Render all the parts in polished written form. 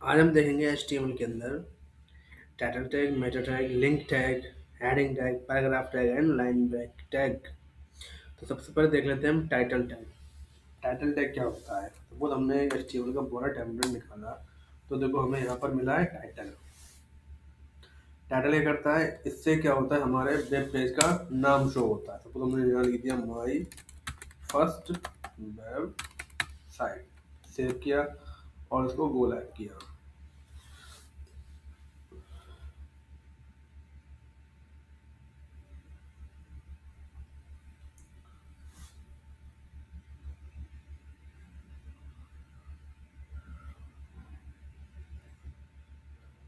आज हम देखेंगे HTML के अंदर title tag, meta tag, link tag, heading tag, paragraph tag and line break tag. तो सबसे पहले देख लेते हैं हम टाइटल टैग। टाइटल टैग क्या होता है? सपोज हमने एक HTML का पूरा टेम्पलेट निकाला, तो देखो हमें यहाँ पर मिला है टाइटल। टाइटल क्या करता है? इससे क्या होता है, हमारे वेब पेज का नाम शो होता है। सपोज हमने यहाँ लिख दिया my first web site, save किया और इसको गो लाइव किया।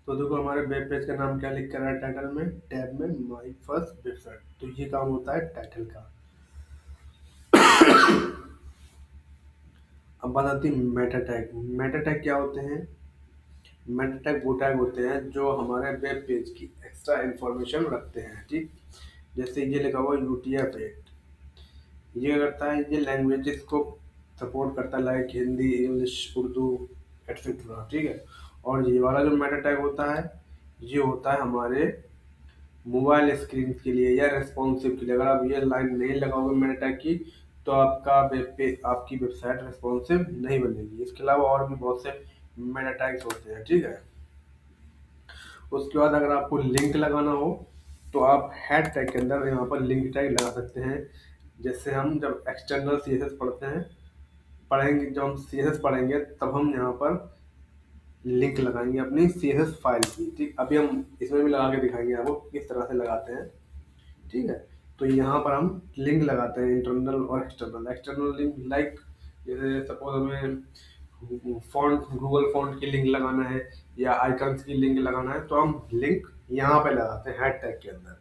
तो देखो हमारे वेब पेज का नाम क्या लिख कर है टाइटल में, टैब में माई फर्स्ट वेबसाइट। तो ये काम होता है टाइटल का। अब बात आती है मेटा टैग। मेटा टैग क्या होते हैं? मेटा टैग वो टैग होते हैं जो हमारे वेब पेज की एक्स्ट्रा इंफॉर्मेशन रखते हैं। ठीक, जैसे ये लिखा हुआ UTF-8, ये करता है, ये लैंग्वेजेस को सपोर्ट करता है, like Hindi, English, Urdu etcetera. ठीक है। और ये वाला जो मेटा टैग होता है, ये होता है हमारे मोबाइल स्क्रीन के लिए या रेस्पॉन्सिव के लिए। अगर आप ये लाइन नहीं लगाओगे मेटा टैग की, तो आपका वेब पे आपकी वेबसाइट रेस्पॉन्सिव नहीं बनेगी। इसके अलावा और भी बहुत से मेटा टैग्स होते हैं। ठीक है। उसके बाद अगर आपको लिंक लगाना हो, तो आप हेड टैग के अंदर यहाँ पर लिंक टैग लगा सकते हैं। जैसे हम जब एक्सटर्नल CSS पढ़ते हैं, जब हम CSS पढ़ेंगे, तब हम यहाँ पर लिंक लगाएंगे अपनी CSS फाइल की। ठीक, अभी हम इसमें भी लगा के दिखाएंगे आपको किस तरह से लगाते हैं। ठीक है। तो यहाँ पर हम लिंक लगाते हैं, इंटरनल और एक्सटर्नल। एक्सटर्नल लिंक लाइक, जैसे सपोज हमें फॉन्ट, गूगल फॉन्ट की लिंक लगाना है या आइकन्स की लिंक लगाना है, तो हम लिंक यहाँ पे लगाते हैं हेड टैग के अंदर।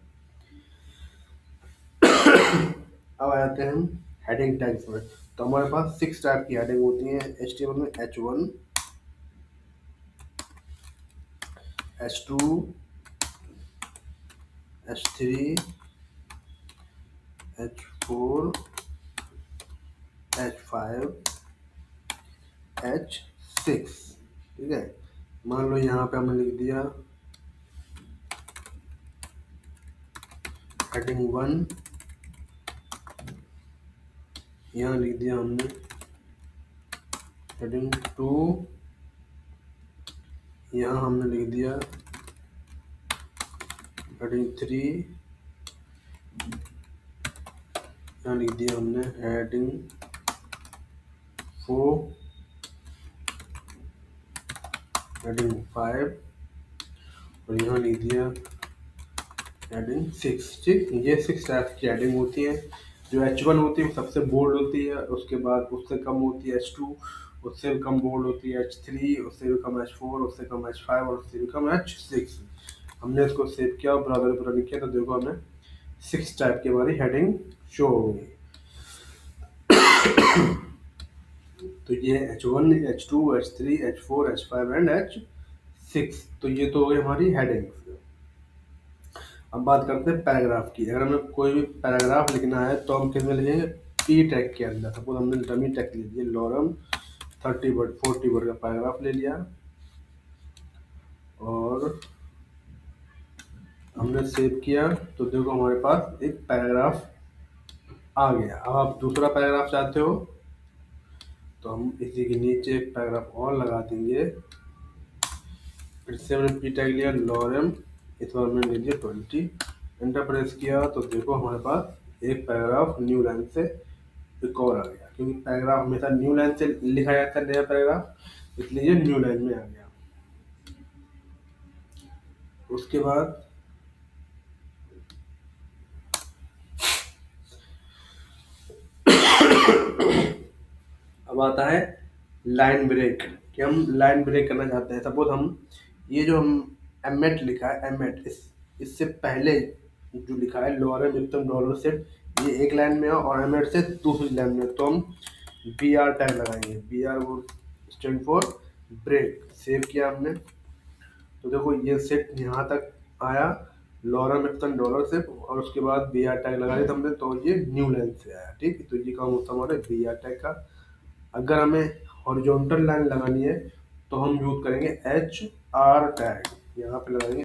अब आ जाते हैं हम हेडिंग टैग्स में। तो हमारे पास 6 टाइप की हेडिंग होती हैं HTML में: H1, H2, H3, H4, H5, H6। ठीक है। मान लो यहाँ पे हमने लिख दिया हेडिंग 1, यहाँ लिख दिया हमने हेडिंग 2, यहाँ हमने लिख दिया हेडिंग 3, यहाँ लिख दिया हमने हेडिंग 4, हेडिंग 5 और यहाँ लिख दिया हेडिंग 6। ठीक, ये 6 टाइप की हेडिंग होती है। जो H1 होती है वो सबसे बोल्ड होती है, उसके बाद उससे कम होती है H2, उससे भी कम बोल्ड होती है H3, उससे भी कम H4, उससे कम H5 और उससे भी कम H6। हमने इसको सेव किया और ब्राउज़र पर रन किया, तो देखो हमें 6 टाइप की हमारी हेडिंग शो हो गई। तो ये H1, H2, H3, H4, H5 and H6। तो ये तो हो गई हमारी हेडिंग्स। अब बात करते हैं पैराग्राफ की। अगर हमें कोई भी पैराग्राफ लिखना है, तो हम किस में लिखेंगे? P टैग के अंदर। सपोज हमने डमी टैग ले लिया, लॉरम 30 वर्ड 40 वर्ड का पैराग्राफ ले लिया और हमने सेव किया, तो देखो हमारे पास एक पैराग्राफ आ गया। अब आप दूसरा पैराग्राफ चाहते हो, तो हम इसी के नीचे एक पैराग्राफ और लगा देंगे। फिर से हमने P टैग लिया, लॉरम, इस बार हमने ले लिया 20, एंटर प्रेस किया, तो देखो हमारे पास एक पैराग्राफ न्यू लाइन से एक और आ गया। क्योंकि पैराग्राफ हमेशा न्यू लाइन से लिखा जाता है, नया पैराग्राफ, इसलिए ये न्यू लाइन में आ गया। उसके बाद अब आता है लाइन ब्रेक, कि हम लाइन ब्रेक करना चाहते हैं। सपोज हम ये जो हम एमेट लिखा है, एमेट, इससे पहले जो लिखा है लॉरम एकदम डॉलर सेट, ये एक लाइन में है और एमेट से दूसरी लाइन में, तो हम BR टैग लगाएंगे। BR वो स्टैंड फॉर ब्रेक। सेव किया हमने, तो देखो ये सेट यहाँ तक आया, लॉरम एप्सन डॉलर से, और उसके बाद BR टैग लगा दिया हमने, तो ये न्यू लाइन से आया। ठीक, तो ये काम होता है हमारे BR टैग का। अगर हमें हॉरिजॉन्टल लाइन लगानी है, तो हम यूज करेंगे HR टैग, यहाँ पे लगाएंगे